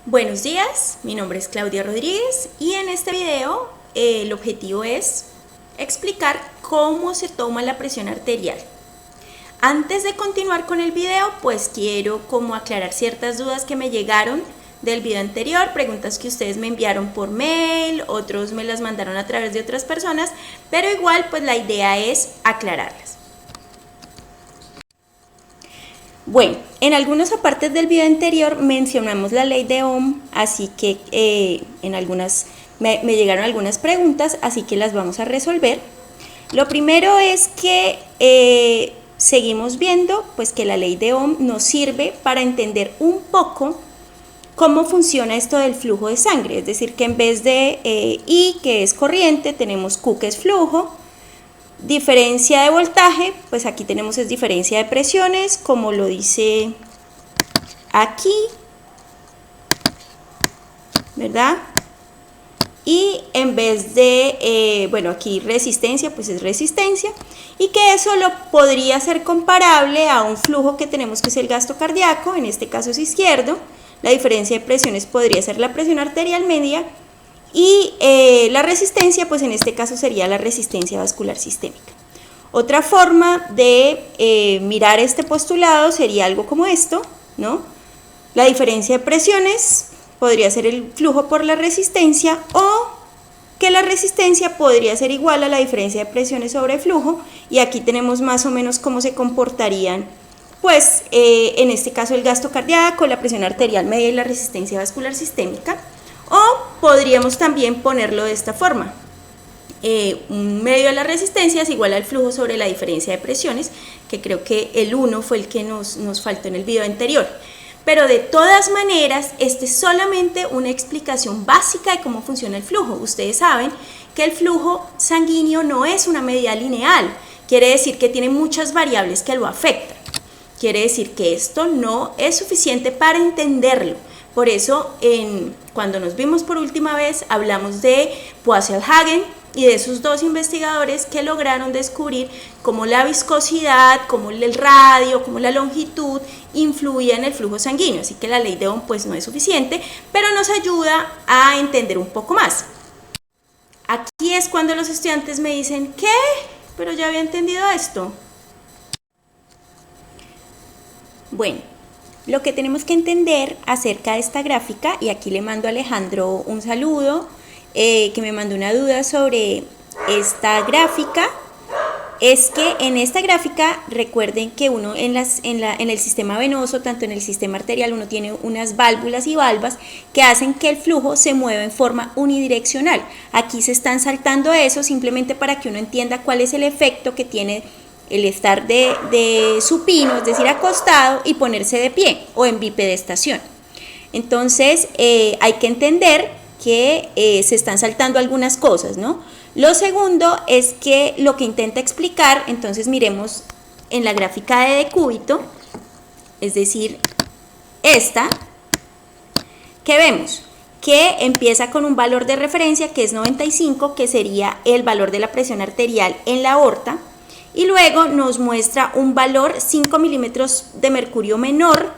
Buenos días, mi nombre es Claudia Rodríguez y en este video el objetivo es explicar cómo se toma la presión arterial. Antes de continuar con el video, pues quiero como aclarar ciertas dudas que me llegaron del video anterior, preguntas que ustedes me enviaron por mail, otros me las mandaron a través de otras personas, pero igual pues la idea es aclararlas. Bueno, en algunas partes del video anterior mencionamos la ley de Ohm, así que en algunas me llegaron algunas preguntas, así que las vamos a resolver. Lo primero es que seguimos viendo pues que la ley de Ohm nos sirve para entender un poco cómo funciona esto del flujo de sangre, es decir, que en vez de I, que es corriente, tenemos Q, que es flujo. Diferencia de voltaje, pues aquí tenemos es diferencia de presiones, como lo dice aquí, ¿verdad? Y en vez de, bueno, aquí resistencia, pues es resistencia, y que eso lo podría ser comparable a un flujo que tenemos que es el gasto cardíaco, en este caso es izquierdo. La diferencia de presiones podría ser la presión arterial media, y la resistencia, pues en este caso sería la resistencia vascular sistémica. Otra forma de mirar este postulado sería algo como esto, ¿no? La diferencia de presiones podría ser el flujo por la resistencia, o que la resistencia podría ser igual a la diferencia de presiones sobre flujo, y aquí tenemos más o menos cómo se comportarían, pues en este caso el gasto cardíaco, la presión arterial media y la resistencia vascular sistémica. O podríamos también ponerlo de esta forma, un medio de la resistencia es igual al flujo sobre la diferencia de presiones, que creo que el 1 fue el que nos faltó en el video anterior. Pero de todas maneras, esta es solamente una explicación básica de cómo funciona el flujo. Ustedes saben que el flujo sanguíneo no es una medida lineal, quiere decir que tiene muchas variables que lo afectan. Quiere decir que esto no es suficiente para entenderlo. Por eso, cuando nos vimos por última vez, hablamos de Poiseuille-Hagen y de esos dos investigadores que lograron descubrir cómo la viscosidad, cómo el radio, cómo la longitud influía en el flujo sanguíneo. Así que la ley de Ohm pues no es suficiente, pero nos ayuda a entender un poco más. Aquí es cuando los estudiantes me dicen, ¿qué? Pero ya había entendido esto. Bueno. Lo que tenemos que entender acerca de esta gráfica, y aquí le mando a Alejandro un saludo, que me mandó una duda sobre esta gráfica, es que en esta gráfica recuerden que uno en el sistema venoso, tanto en el sistema arterial, uno tiene unas válvulas y valvas que hacen que el flujo se mueva en forma unidireccional. Aquí se están saltando eso simplemente para que uno entienda cuál es el efecto que tiene el estar de supino, es decir, acostado, y ponerse de pie o en bipedestación. Entonces hay que entender que se están saltando algunas cosas, ¿no? Lo segundo es que lo que intenta explicar, entonces miremos en la gráfica de decúbito, es decir, esta, que vemos que empieza con un valor de referencia que es 95, que sería el valor de la presión arterial en la aorta, y luego nos muestra un valor 5 milímetros de mercurio menor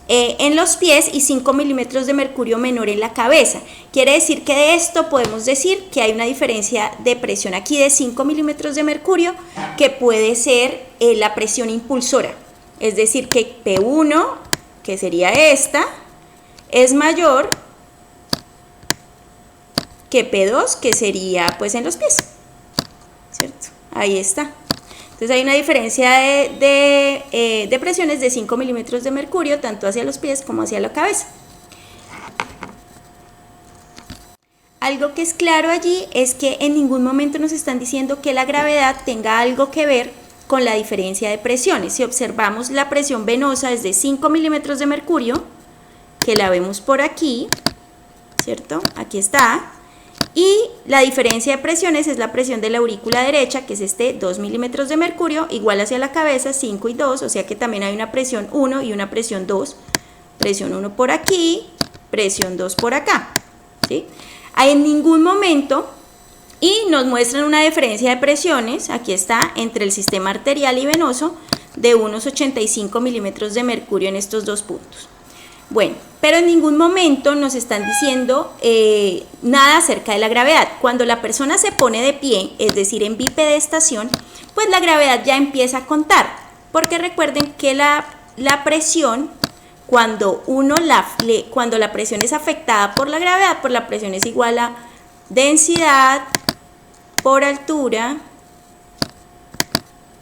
en los pies y 5 milímetros de mercurio menor en la cabeza. Quiere decir que de esto podemos decir que hay una diferencia de presión aquí de 5 milímetros de mercurio, que puede ser la presión impulsora. Es decir, que P1, que sería esta, es mayor que P2, que sería pues en los pies, ¿cierto? Ahí está. Entonces hay una diferencia de presiones de 5 milímetros de mercurio, tanto hacia los pies como hacia la cabeza. Algo que es claro allí es que en ningún momento nos están diciendo que la gravedad tenga algo que ver con la diferencia de presiones. Si observamos, la presión venosa es de 5 milímetros de mercurio, que la vemos por aquí, ¿cierto? Aquí está. Y la diferencia de presiones es la presión de la aurícula derecha, que es 2 milímetros de mercurio, igual hacia la cabeza, 5 y 2, o sea que también hay una presión 1 y una presión 2. Presión 1 por aquí, presión 2 por acá, ¿sí? En ningún momento, y nos muestran una diferencia de presiones, aquí está, entre el sistema arterial y venoso, de unos 85 milímetros de mercurio en estos dos puntos. Bueno, pero en ningún momento nos están diciendo nada acerca de la gravedad. Cuando la persona se pone de pie, es decir, en bipedestación, pues la gravedad ya empieza a contar, porque recuerden que la presión, cuando la presión es afectada por la gravedad, pues la presión es igual a densidad por altura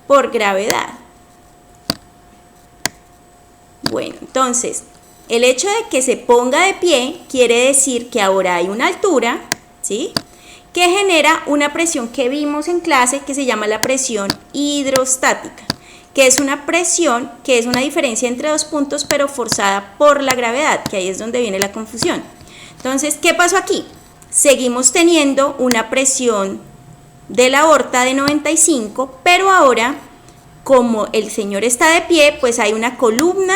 por gravedad. Bueno, entonces, el hecho de que se ponga de pie quiere decir que ahora hay una altura, ¿sí?, que genera una presión que vimos en clase que se llama la presión hidrostática, que es una presión que es una diferencia entre dos puntos pero forzada por la gravedad, que ahí es donde viene la confusión. Entonces, ¿qué pasó aquí? Seguimos teniendo una presión de la aorta de 95, pero ahora, como el señor está de pie, pues hay una columna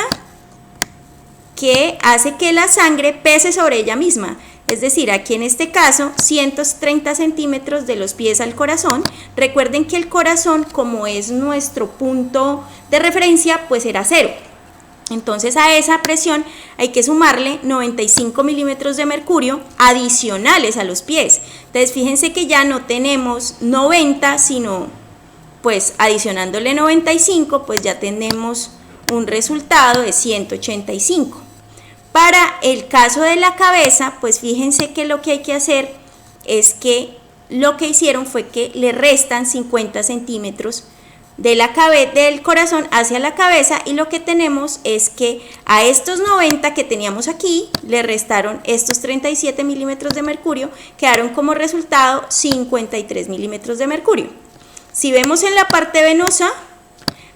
que hace que la sangre pese sobre ella misma. Es decir, aquí en este caso, 130 centímetros de los pies al corazón. Recuerden que el corazón, como es nuestro punto de referencia, pues era 0. Entonces a esa presión hay que sumarle 95 milímetros de mercurio adicionales a los pies. Entonces fíjense que ya no tenemos 90, sino pues adicionándole 95, pues ya tenemos un resultado de 185. Para el caso de la cabeza, pues fíjense que lo que hay que hacer es que lo que hicieron fue que le restan 50 centímetros de del corazón hacia la cabeza, y lo que tenemos es que a estos 90 que teníamos aquí le restaron estos 37 milímetros de mercurio, quedaron como resultado 53 milímetros de mercurio. Si vemos en la parte venosa,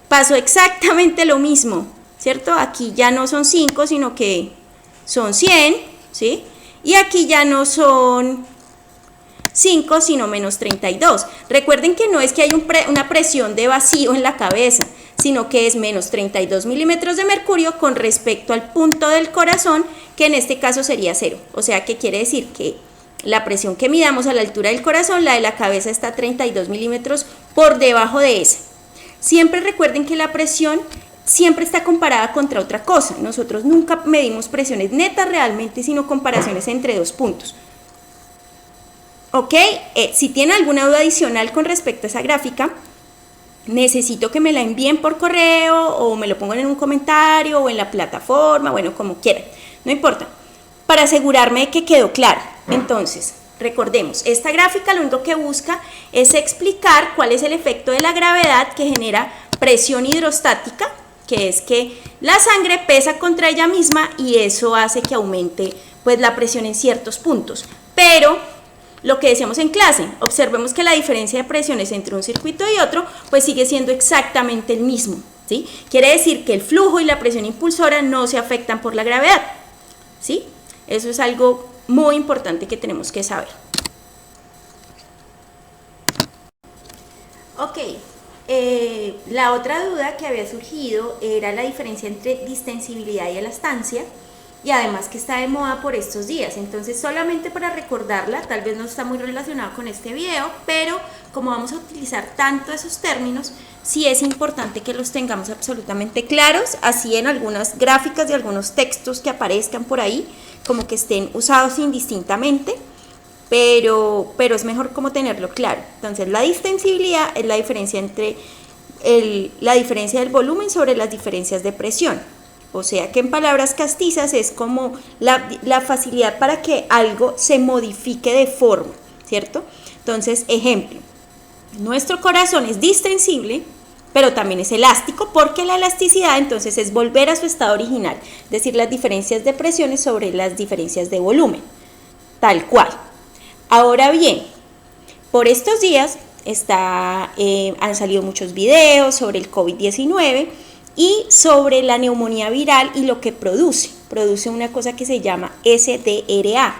pasó exactamente lo mismo, ¿cierto? Aquí ya no son 5, sino que son 100, ¿sí? Y aquí ya no son 5, sino menos 32. Recuerden que no es que hay una presión de vacío en la cabeza, sino que es menos 32 milímetros de mercurio con respecto al punto del corazón, que en este caso sería 0. O sea que quiere decir que la presión que midamos a la altura del corazón, la de la cabeza está 32 milímetros por debajo de esa. Siempre recuerden que la presión siempre está comparada contra otra cosa. Nosotros nunca medimos presiones netas realmente, sino comparaciones entre dos puntos. Ok, si tienen alguna duda adicional con respecto a esa gráfica, necesito que me la envíen por correo o me lo pongan en un comentario o en la plataforma, bueno, como quieran, no importa, para asegurarme de que quedó claro. Entonces, recordemos, esta gráfica lo único que busca es explicar cuál es el efecto de la gravedad que genera presión hidrostática, que es que la sangre pesa contra ella misma y eso hace que aumente pues la presión en ciertos puntos. Pero lo que decíamos en clase, observemos que la diferencia de presiones entre un circuito y otro pues sigue siendo exactamente el mismo, ¿sí? Quiere decir que el flujo y la presión impulsora no se afectan por la gravedad, ¿sí? Eso es algo muy importante que tenemos que saber. Ok, la otra duda que había surgido era la diferencia entre distensibilidad y elastancia, y además que está de moda por estos días. Entonces, solamente para recordarla, tal vez no está muy relacionado con este video, pero como vamos a utilizar tanto esos términos, sí es importante que los tengamos absolutamente claros, así en algunas gráficas de algunos textos que aparezcan por ahí, como que estén usados indistintamente, pero es mejor como tenerlo claro. Entonces, la distensibilidad es la diferencia entre la diferencia del volumen sobre las diferencias de presión. O sea que en palabras castizas es como la facilidad para que algo se modifique de forma, ¿cierto? Entonces, ejemplo, nuestro corazón es distensible, pero también es elástico, porque la elasticidad entonces es volver a su estado original, es decir, las diferencias de presiones sobre las diferencias de volumen, tal cual. Ahora bien, por estos días han salido muchos videos sobre el COVID-19 y sobre la neumonía viral y lo que produce una cosa que se llama SDRA,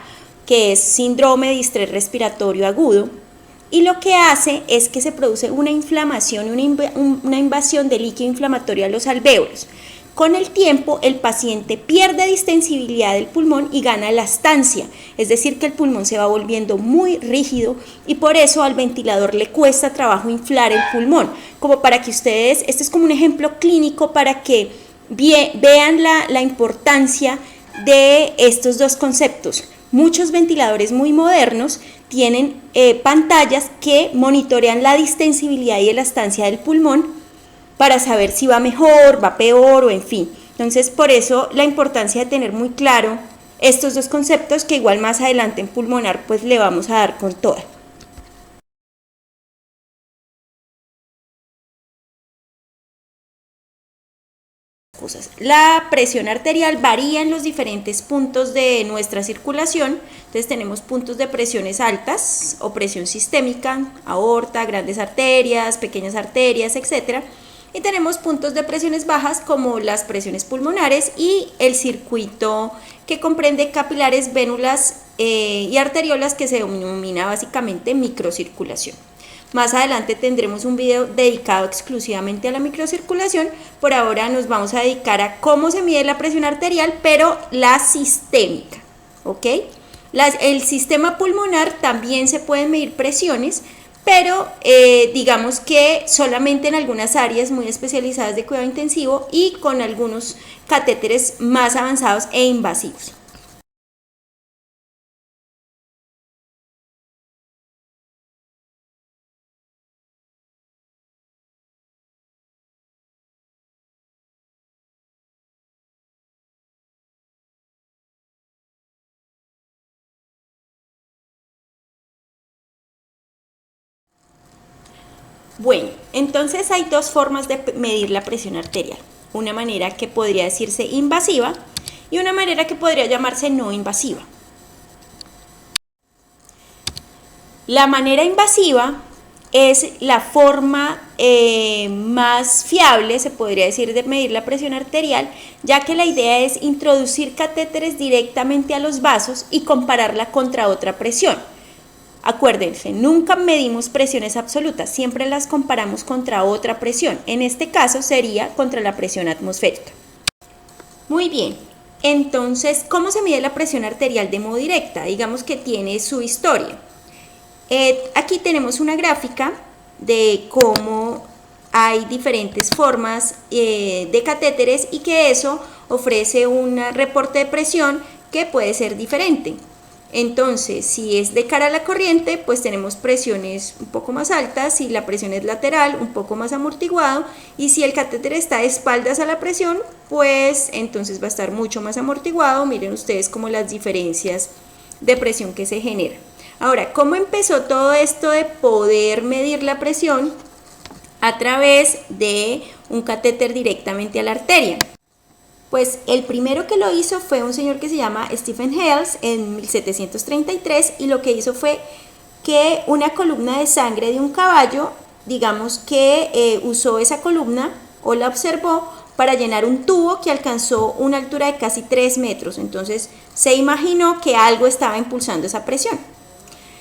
que es síndrome de distrés respiratorio agudo, y lo que hace es que se produce una inflamación, una invasión de líquido inflamatorio a los alvéolos. Con el tiempo, el paciente pierde distensibilidad del pulmón y gana elastancia, es decir, que el pulmón se va volviendo muy rígido y por eso al ventilador le cuesta trabajo inflar el pulmón. Como para que ustedes, este es como un ejemplo clínico para que vean la importancia de estos dos conceptos. Muchos ventiladores muy modernos tienen pantallas que monitorean la distensibilidad y elastancia del pulmón para saber si va mejor, va peor o en fin. Entonces, por eso la importancia de tener muy claro estos dos conceptos, que igual más adelante en pulmonar pues le vamos a dar con toda. La presión arterial varía en los diferentes puntos de nuestra circulación. Entonces tenemos puntos de presiones altas o presión sistémica, aorta, grandes arterias, pequeñas arterias, etc. Y tenemos puntos de presiones bajas como las presiones pulmonares y el circuito que comprende capilares, vénulas y arteriolas, que se denomina básicamente microcirculación. Más adelante tendremos un video dedicado exclusivamente a la microcirculación. Por ahora nos vamos a dedicar a cómo se mide la presión arterial, pero la sistémica, ¿ok? El sistema pulmonar también se pueden medir presiones, pero digamos que solamente en algunas áreas muy especializadas de cuidado intensivo y con algunos catéteres más avanzados e invasivos. Bueno, entonces hay dos formas de medir la presión arterial. Una manera que podría decirse invasiva y una manera que podría llamarse no invasiva. La manera invasiva es la forma más fiable, se podría decir, de medir la presión arterial, ya que la idea es introducir catéteres directamente a los vasos y compararla contra otra presión. Acuérdense, nunca medimos presiones absolutas, siempre las comparamos contra otra presión. En este caso sería contra la presión atmosférica. Muy bien, entonces, ¿cómo se mide la presión arterial de modo directa? Digamos que tiene su historia. Aquí tenemos una gráfica de cómo hay diferentes formas de catéteres y que eso ofrece un reporte de presión que puede ser diferente. Entonces, si es de cara a la corriente, pues tenemos presiones un poco más altas, si la presión es lateral, un poco más amortiguado, y si el catéter está de espaldas a la presión, pues entonces va a estar mucho más amortiguado. Miren ustedes como las diferencias de presión que se generan. Ahora, ¿cómo empezó todo esto de poder medir la presión? A través de un catéter directamente a la arteria. Pues el primero que lo hizo fue un señor que se llama Stephen Hales en 1733, y lo que hizo fue que una columna de sangre de un caballo, digamos que usó esa columna o la observó para llenar un tubo que alcanzó una altura de casi 3 metros. Entonces se imaginó que algo estaba impulsando esa presión.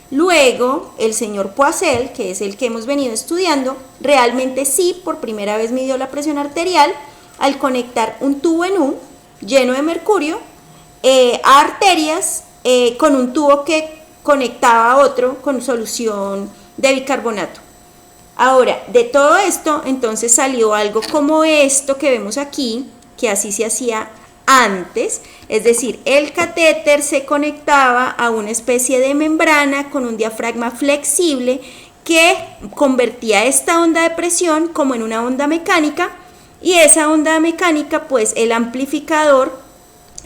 Luego, el señor Poiseuille, que es el que hemos venido estudiando, realmente sí, por primera vez midió la presión arterial al conectar un tubo en U lleno de mercurio a arterias con un tubo que conectaba a otro con solución de bicarbonato. Ahora, de todo esto, entonces salió algo como esto que vemos aquí, que así se hacía antes, es decir, el catéter se conectaba a una especie de membrana con un diafragma flexible que convertía esta onda de presión como en una onda mecánica, y esa onda mecánica, pues el amplificador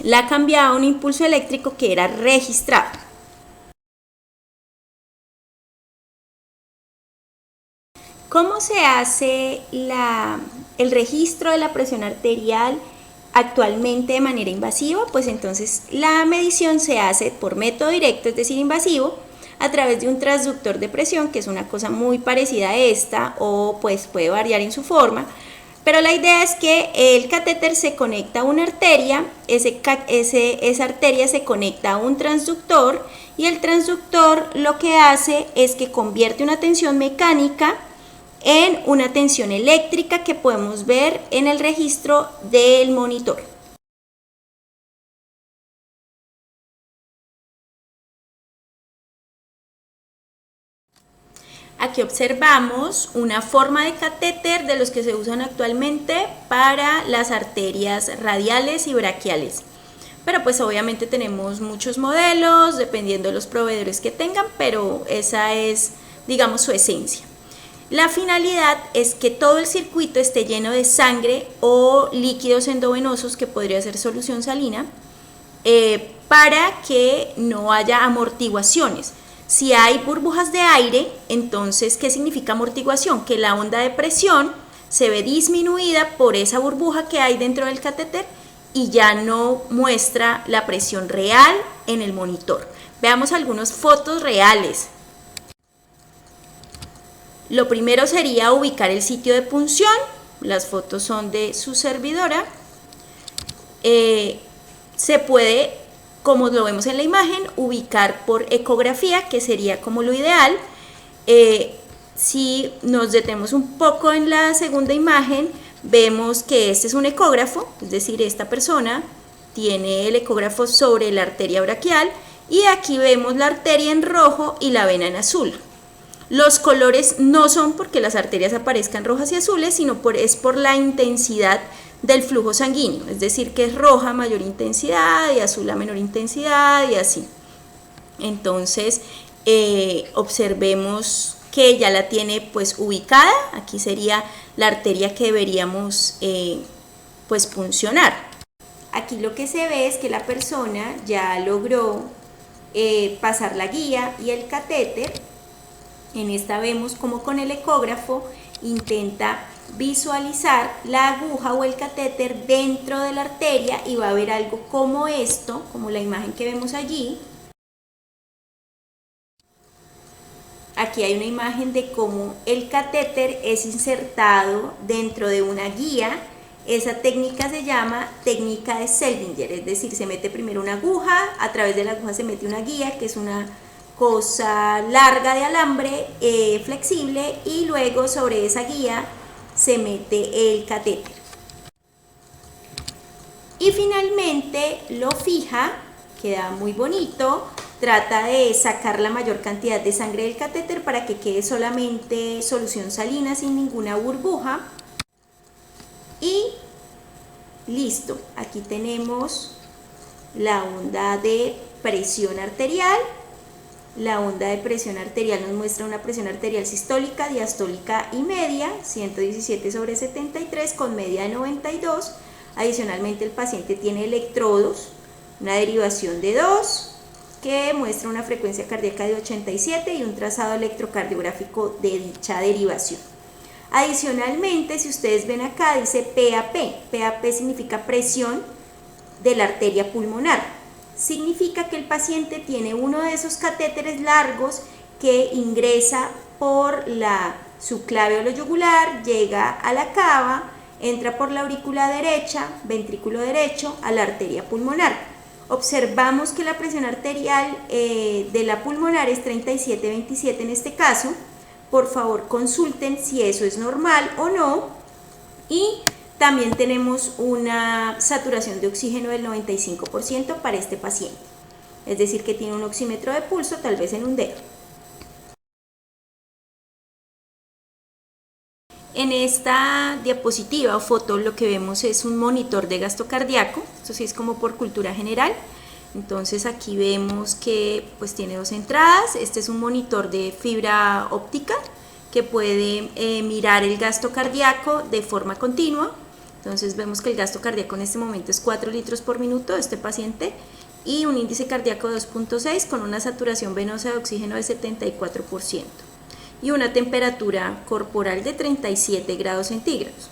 la cambiaba a un impulso eléctrico que era registrado. ¿Cómo se hace el registro de la presión arterial actualmente de manera invasiva? Pues entonces la medición se hace por método directo, es decir, invasivo, a través de un transductor de presión, que es una cosa muy parecida a esta, o pues puede variar en su forma. Pero la idea es que el catéter se conecta a una arteria, esa arteria se conecta a un transductor, y el transductor lo que hace es que convierte una tensión mecánica en una tensión eléctrica que podemos ver en el registro del monitor. Aquí observamos una forma de catéter de los que se usan actualmente para las arterias radiales y braquiales. pero pues obviamente tenemos muchos modelos dependiendo de los proveedores que tengan, pero esa es, digamos, su esencia. La finalidad es que todo el circuito esté lleno de sangre o líquidos endovenosos, que podría ser solución salina, para que no haya amortiguaciones. Si hay burbujas de aire, entonces, ¿qué significa amortiguación? Que la onda de presión se ve disminuida por esa burbuja que hay dentro del catéter y ya no muestra la presión real en el monitor. Veamos algunas fotos reales. Lo primero sería ubicar el sitio de punción. Las fotos son de su servidora. Se puede, como lo vemos en la imagen, ubicar por ecografía, que sería como lo ideal. Si nos detenemos un poco en la segunda imagen, vemos que este es un ecógrafo, es decir, esta persona tiene el ecógrafo sobre la arteria braquial y aquí vemos la arteria en rojo y la vena en azul. Los colores no son porque las arterias aparezcan rojas y azules, sino es por la intensidad del flujo sanguíneo, es decir, que es roja a mayor intensidad y azul a menor intensidad y así. Entonces, observemos que ya la tiene pues ubicada. Aquí sería la arteria que deberíamos pues puncionar. Aquí lo que se ve es que la persona ya logró pasar la guía y el catéter. En esta vemos como con el ecógrafo intenta visualizar la aguja o el catéter dentro de la arteria y va a ver algo como esto, como la imagen que vemos allí. Aquí hay una imagen de cómo el catéter es insertado dentro de una guía. Esa técnica se llama técnica de Seldinger, es decir, se mete primero una aguja, a través de la aguja se mete una guía, que es una cosa larga de alambre flexible, y luego sobre esa guía se mete el catéter. Y finalmente lo fija, queda muy bonito. Trata de sacar la mayor cantidad de sangre del catéter para que quede solamente solución salina sin ninguna burbuja. Y listo, aquí tenemos la onda de presión arterial. La onda de presión arterial nos muestra una presión arterial sistólica, diastólica y media, 117/73 con media de 92. Adicionalmente el paciente tiene electrodos, una derivación de 2, que muestra una frecuencia cardíaca de 87 y un trazado electrocardiográfico de dicha derivación. Adicionalmente, si ustedes ven acá, dice PAP. PAP significa presión de la arteria pulmonar. Significa que el paciente tiene uno de esos catéteres largos que ingresa por la subclavículo yugular, llega a la cava, entra por la aurícula derecha, ventrículo derecho, a la arteria pulmonar. Observamos que la presión arterial de la pulmonar es 37/27 en este caso. Por favor, consulten si eso es normal o no. Y también tenemos una saturación de oxígeno del 95% para este paciente. Es decir, que tiene un oxímetro de pulso tal vez en un dedo. En esta diapositiva o foto lo que vemos es un monitor de gasto cardíaco. Esto sí es como por cultura general. Entonces aquí vemos que pues tiene dos entradas. Este es un monitor de fibra óptica que puede mirar el gasto cardíaco de forma continua. Entonces vemos que el gasto cardíaco en este momento es 4 litros por minuto de este paciente y un índice cardíaco de 2.6 con una saturación venosa de oxígeno de 74% y una temperatura corporal de 37 grados centígrados.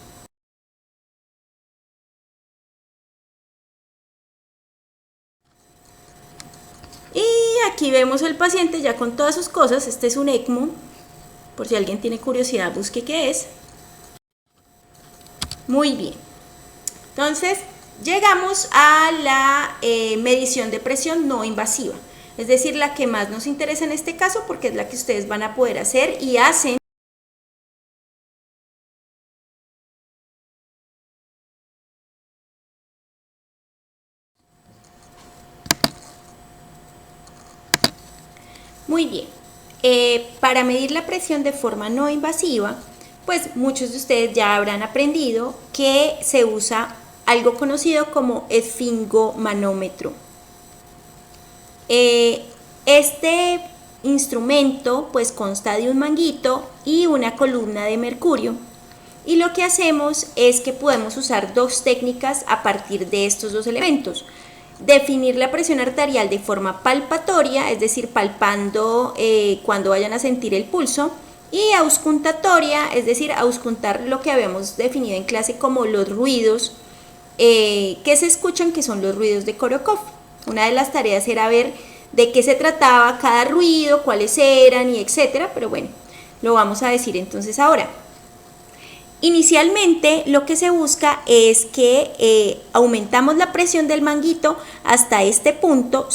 Y aquí vemos el paciente ya con todas sus cosas. Este es un ECMO, por si alguien tiene curiosidad, busque qué es. Muy bien, entonces llegamos a la medición de presión no invasiva, es decir, la que más nos interesa en este caso porque es la que ustedes van a poder hacer y hacen. Muy bien, para medir la presión de forma no invasiva, pues muchos de ustedes ya habrán aprendido que se usa algo conocido como esfingomanómetro. Este instrumento pues consta de un manguito y una columna de mercurio, y lo que hacemos es que podemos usar dos técnicas a partir de estos dos elementos. Definir la presión arterial de forma palpatoria, es decir, palpando cuando vayan a sentir el pulso, y auscultatoria, es decir, auscultar lo que habíamos definido en clase como los ruidos que se escuchan, que son los ruidos de Korokov. Una de las tareas era ver de qué se trataba cada ruido, cuáles eran y etcétera, pero bueno, lo vamos a decir entonces ahora. Inicialmente lo que se busca es que aumentamos la presión del manguito hasta este punto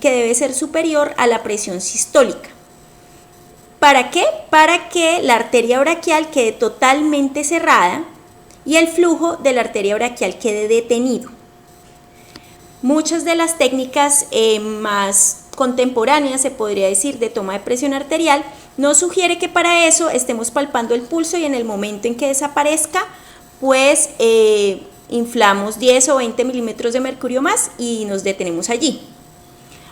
que debe ser superior a la presión sistólica. ¿Para qué? Para que la arteria braquial quede totalmente cerrada y el flujo de la arteria braquial quede detenido. Muchas de las técnicas más contemporáneas, se podría decir, de toma de presión arterial, nos sugiere que para eso estemos palpando el pulso y en el momento en que desaparezca, pues inflamos 10 o 20 milímetros de mercurio más y nos detenemos allí.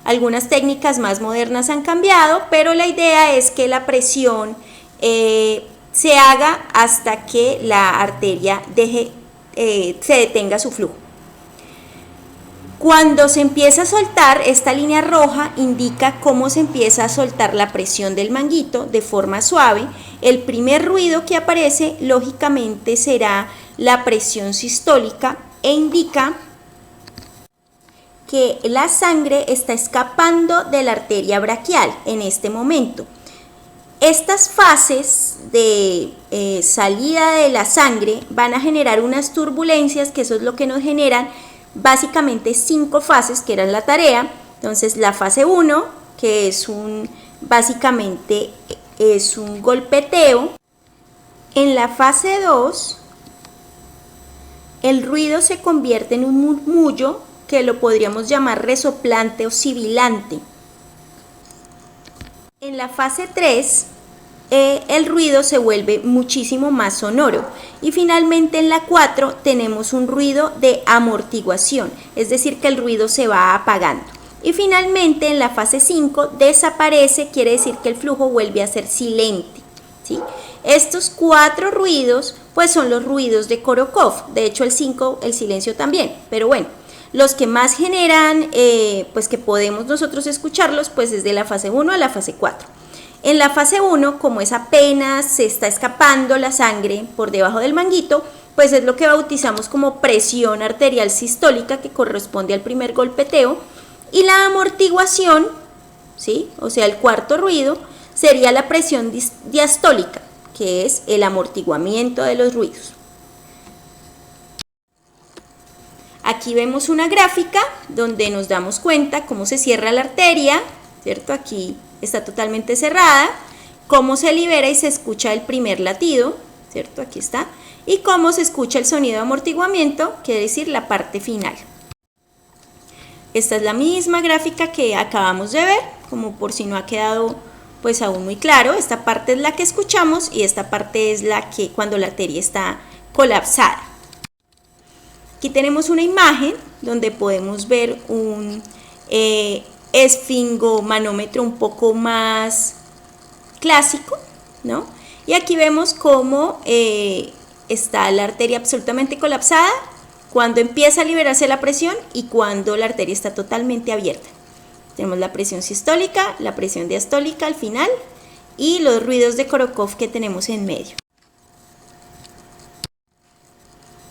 Algunas técnicas más modernas han cambiado, pero la idea es que la presión se haga hasta que la arteria se detenga su flujo. Cuando se empieza a soltar, esta línea roja indica cómo se empieza a soltar la presión del manguito de forma suave. El primer ruido que aparece, lógicamente, será la presión sistólica e indica que la sangre está escapando de la arteria braquial en este momento. Estas fases de salida de la sangre van a generar unas turbulencias, que eso es lo que nos generan básicamente 5 fases, que eran la tarea. Entonces la fase 1, que es básicamente es un golpeteo. En la fase 2, el ruido se convierte en un murmullo, que lo podríamos llamar resoplante o sibilante. En la fase 3, el ruido se vuelve muchísimo más sonoro. Y finalmente en la 4 tenemos un ruido de amortiguación, es decir, que el ruido se va apagando. Y finalmente en la fase 5 desaparece, quiere decir que el flujo vuelve a ser silente, ¿sí? Estos 4 ruidos pues son los ruidos de Korokov. De hecho el 5, el silencio también, pero bueno, los que más generan pues que podemos nosotros escucharlos pues es de la fase 1 a la fase 4. En la fase 1, como es apenas se está escapando la sangre por debajo del manguito, pues es lo que bautizamos como presión arterial sistólica, que corresponde al primer golpeteo, y la amortiguación, ¿sí? O sea, el cuarto ruido, sería la presión diastólica, que es el amortiguamiento de los ruidos. Aquí vemos una gráfica donde nos damos cuenta cómo se cierra la arteria, ¿cierto? Aquí está totalmente cerrada, cómo se libera y se escucha el primer latido, ¿cierto? Aquí está, y cómo se escucha el sonido de amortiguamiento, quiere decir la parte final. Esta es la misma gráfica que acabamos de ver, como por si no ha quedado pues aún muy claro. Esta parte es la que escuchamos y esta parte es la que cuando la arteria está colapsada. Aquí tenemos una imagen donde podemos ver un esfingomanómetro un poco más clásico, ¿no? Y aquí vemos cómo está la arteria absolutamente colapsada, cuando empieza a liberarse la presión y cuando la arteria está totalmente abierta. Tenemos la presión sistólica, la presión diastólica al final y los ruidos de Korokov que tenemos en medio.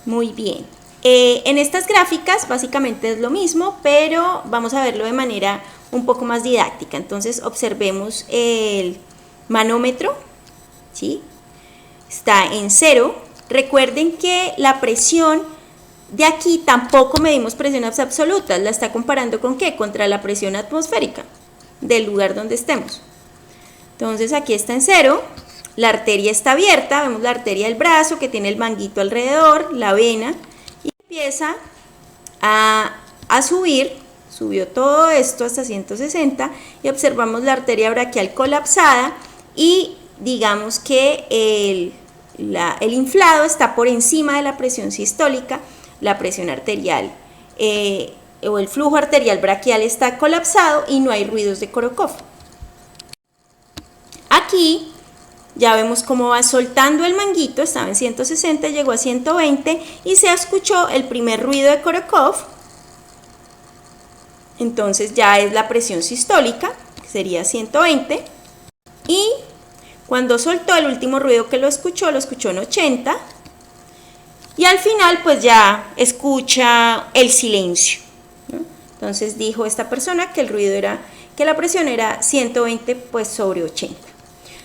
Muy bien. En estas gráficas básicamente es lo mismo, pero vamos a verlo de manera un poco más didáctica. Entonces observemos el manómetro, ¿sí? Está en 0. Recuerden que la presión de aquí tampoco medimos presiones absolutas, la está comparando ¿con qué? Contra la presión atmosférica del lugar donde estemos. Entonces aquí está en 0, la arteria está abierta, vemos la arteria del brazo que tiene el manguito alrededor, la vena, y empieza a subir, subió todo esto hasta 160 y observamos la arteria braquial colapsada y digamos que el inflado está por encima de la presión sistólica. la presión arterial o el flujo arterial braquial está colapsado y no hay ruidos de Korokov. Aquí ya vemos cómo va soltando el manguito, estaba en 160, llegó a 120 y se escuchó el primer ruido de Korokov. Entonces ya es la presión sistólica, que sería 120. Y cuando soltó el último ruido que lo escuchó en 80. Y al final pues ya escucha el silencio, ¿no? Entonces dijo esta persona que el ruido era, que la presión era 120 pues sobre 80.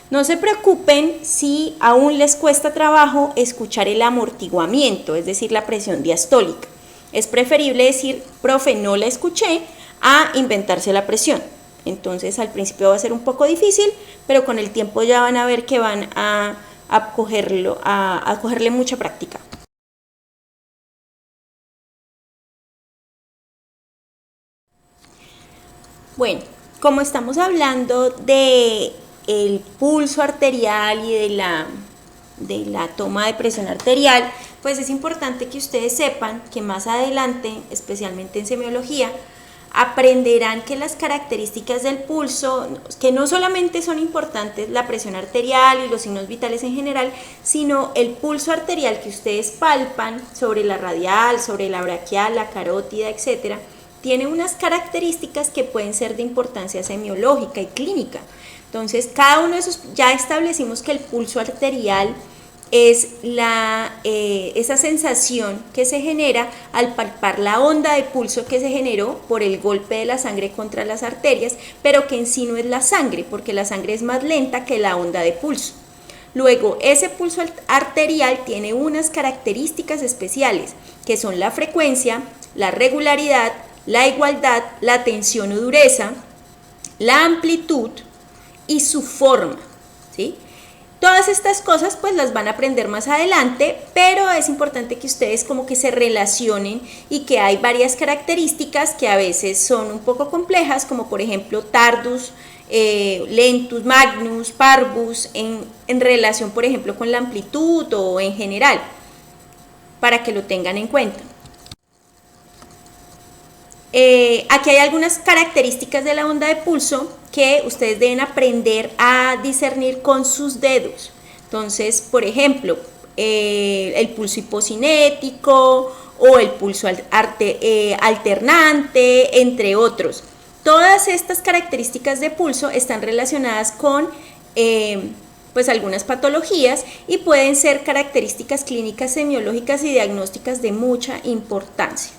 No se preocupen si aún les cuesta trabajo escuchar el amortiguamiento, es decir, la presión diastólica. Es preferible decir, profe, no la escuché, a inventarse la presión. Entonces al principio va a ser un poco difícil, pero con el tiempo ya van a ver que van a cogerle mucha práctica. Bueno, como estamos hablando de el pulso arterial y de la toma de presión arterial, pues es importante que ustedes sepan que más adelante, especialmente en semiología, aprenderán que las características del pulso, que no solamente son importantes la presión arterial y los signos vitales en general, sino el pulso arterial que ustedes palpan sobre la radial, sobre la braquial, la carótida, etcétera, tiene unas características que pueden ser de importancia semiológica y clínica. Entonces, cada uno de esos, ya establecimos que el pulso arterial es esa sensación que se genera al palpar la onda de pulso que se generó por el golpe de la sangre contra las arterias, pero que en sí no es la sangre, porque la sangre es más lenta que la onda de pulso. Luego, ese pulso arterial tiene unas características especiales, que son la frecuencia, la regularidad, la igualdad, la tensión o dureza, la amplitud y su forma, ¿sí? Todas estas cosas pues las van a aprender más adelante, pero es importante que ustedes como que se relacionen y que hay varias características que a veces son un poco complejas, como por ejemplo tardus, lentus, magnus, parvus, en relación por ejemplo con la amplitud o en general, para que lo tengan en cuenta. Aquí hay algunas características de la onda de pulso que ustedes deben aprender a discernir con sus dedos. Entonces, por ejemplo, el pulso hipocinético o el pulso alternante, entre otros. Todas estas características de pulso están relacionadas con pues algunas patologías y pueden ser características clínicas, semiológicas y diagnósticas de mucha importancia.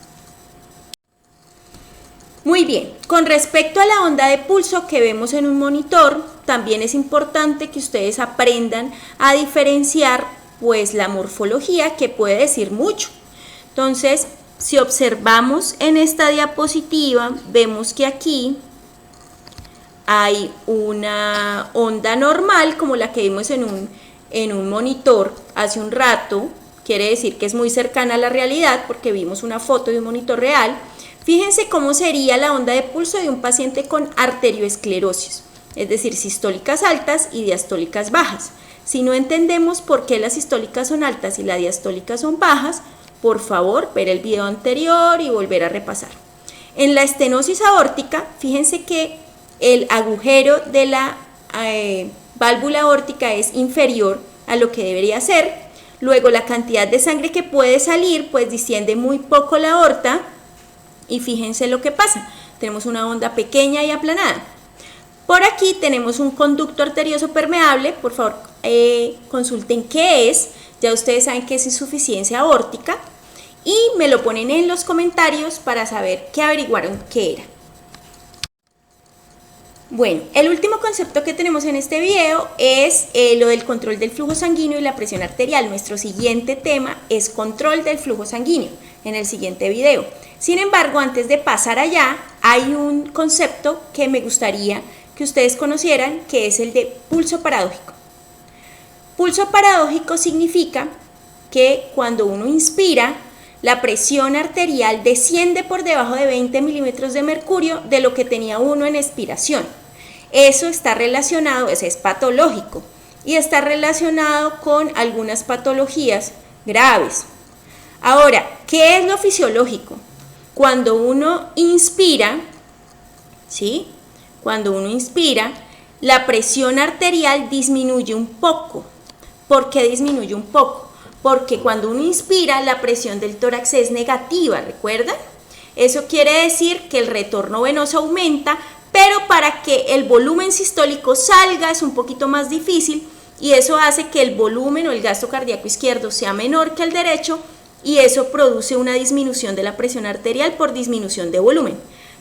Muy bien, con respecto a la onda de pulso que vemos en un monitor, también es importante que ustedes aprendan a diferenciar pues la morfología, que puede decir mucho. Entonces, si observamos en esta diapositiva, vemos que aquí hay una onda normal como la que vimos en un monitor hace un rato, quiere decir que es muy cercana a la realidad porque vimos una foto de un monitor real. Fíjense cómo sería la onda de pulso de un paciente con arterioesclerosis, es decir, sistólicas altas y diastólicas bajas. Si no entendemos por qué las sistólicas son altas y las diastólicas son bajas, por favor, ver el video anterior y volver a repasar. En la estenosis aórtica, fíjense que el agujero de la válvula aórtica es inferior a lo que debería ser. Luego, la cantidad de sangre que puede salir, pues distiende muy poco la aorta. Y fíjense lo que pasa, tenemos una onda pequeña y aplanada. Por aquí tenemos un conducto arterioso permeable, por favor consulten qué es, ya ustedes saben que es insuficiencia aórtica y me lo ponen en los comentarios para saber qué averiguaron qué era. Bueno, el último concepto que tenemos en este video es lo del control del flujo sanguíneo y la presión arterial. Nuestro siguiente tema es control del flujo sanguíneo en el siguiente video. Sin embargo, antes de pasar allá, hay un concepto que me gustaría que ustedes conocieran, que es el de pulso paradójico. Pulso paradójico significa que cuando uno inspira, la presión arterial desciende por debajo de 20 milímetros de mercurio de lo que tenía uno en expiración. Eso está relacionado, ese es patológico, y está relacionado con algunas patologías graves. Ahora, ¿qué es lo fisiológico? Cuando uno inspira, ¿sí? Cuando uno inspira, la presión arterial disminuye un poco. ¿Por qué disminuye un poco? Porque cuando uno inspira, la presión del tórax es negativa, ¿recuerdan? Eso quiere decir que el retorno venoso aumenta, pero para que el volumen sistólico salga es un poquito más difícil y eso hace que el volumen o el gasto cardíaco izquierdo sea menor que el derecho y eso produce una disminución de la presión arterial por disminución de volumen.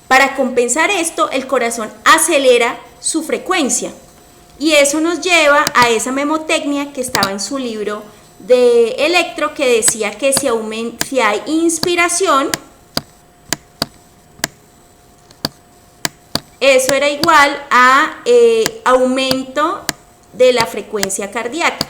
Para compensar esto, el corazón acelera su frecuencia y eso nos lleva a esa memotecnia que estaba en su libro de Electro, que decía que si hay inspiración, eso era igual a aumento de la frecuencia cardíaca.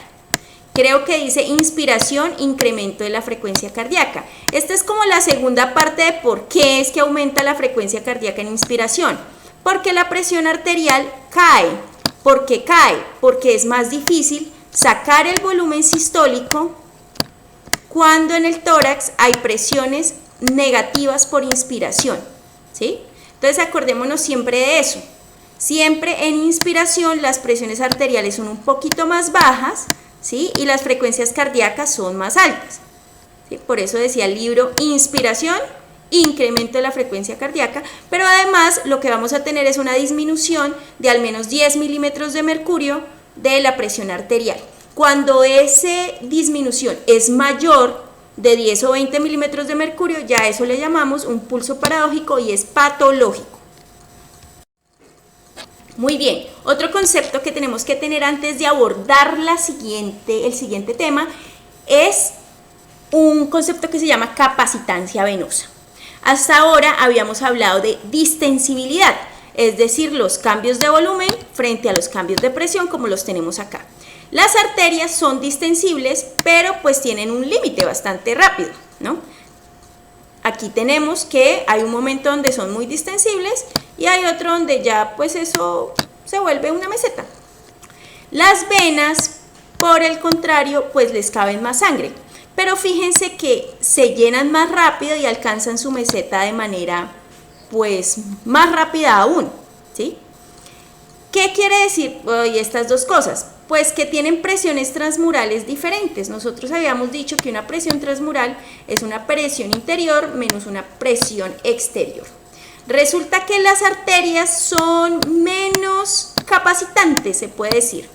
Creo que dice inspiración, incremento de la frecuencia cardíaca. Esta es como la segunda parte de por qué es que aumenta la frecuencia cardíaca en inspiración. Porque la presión arterial cae. ¿Por qué cae? Porque es más difícil sacar el volumen sistólico cuando en el tórax hay presiones negativas por inspiración, ¿sí? Entonces acordémonos siempre de eso. Siempre en inspiración las presiones arteriales son un poquito más bajas, ¿sí? Y las frecuencias cardíacas son más altas, ¿sí? Por eso decía el libro, inspiración, incremento de la frecuencia cardíaca, pero además lo que vamos a tener es una disminución de al menos 10 milímetros de mercurio de la presión arterial. Cuando esa disminución es mayor de 10 o 20 milímetros de mercurio, ya eso le llamamos un pulso paradójico y es patológico. Muy bien, otro concepto que tenemos que tener antes de abordar el siguiente tema es un concepto que se llama capacitancia venosa. Hasta ahora habíamos hablado de distensibilidad, es decir, los cambios de volumen frente a los cambios de presión como los tenemos acá. Las arterias son distensibles, pero pues tienen un límite bastante rápido, ¿no? Aquí tenemos que hay un momento donde son muy distensibles y hay otro donde ya pues eso se vuelve una meseta. Las venas, por el contrario, pues les cabe más sangre, pero fíjense que se llenan más rápido y alcanzan su meseta de manera pues más rápida aún, ¿sí? ¿Qué quiere decir estas dos cosas? Pues que tienen presiones transmurales diferentes. Nosotros habíamos dicho que una presión transmural es una presión interior menos una presión exterior. Resulta que las arterias son menos capacitantes, se puede decir.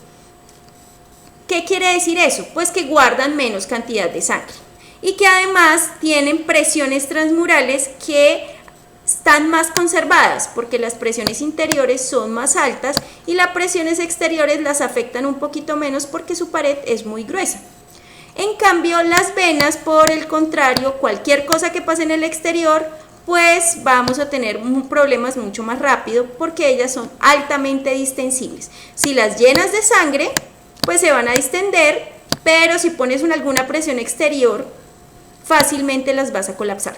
¿Qué quiere decir eso? Pues que guardan menos cantidad de sangre y que además tienen presiones transmurales que están más conservadas porque las presiones interiores son más altas y las presiones exteriores las afectan un poquito menos porque su pared es muy gruesa. En cambio, las venas, por el contrario, cualquier cosa que pase en el exterior, pues vamos a tener problemas mucho más rápido porque ellas son altamente distensibles. Si las llenas de sangre, pues se van a distender, pero si pones alguna presión exterior, fácilmente las vas a colapsar.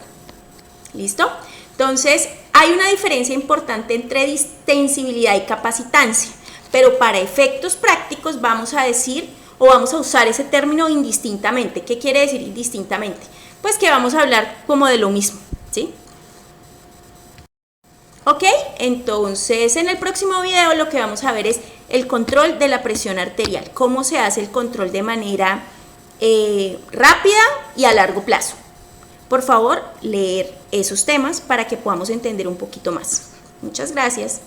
¿Listo? Entonces, hay una diferencia importante entre distensibilidad y capacitancia, pero para efectos prácticos vamos a decir o vamos a usar ese término indistintamente. ¿Qué quiere decir indistintamente? Pues que vamos a hablar como de lo mismo, ¿sí? Ok, entonces en el próximo video lo que vamos a ver es el control de la presión arterial, cómo se hace el control de manera rápida y a largo plazo. Por favor, leer esos temas para que podamos entender un poquito más. Muchas gracias.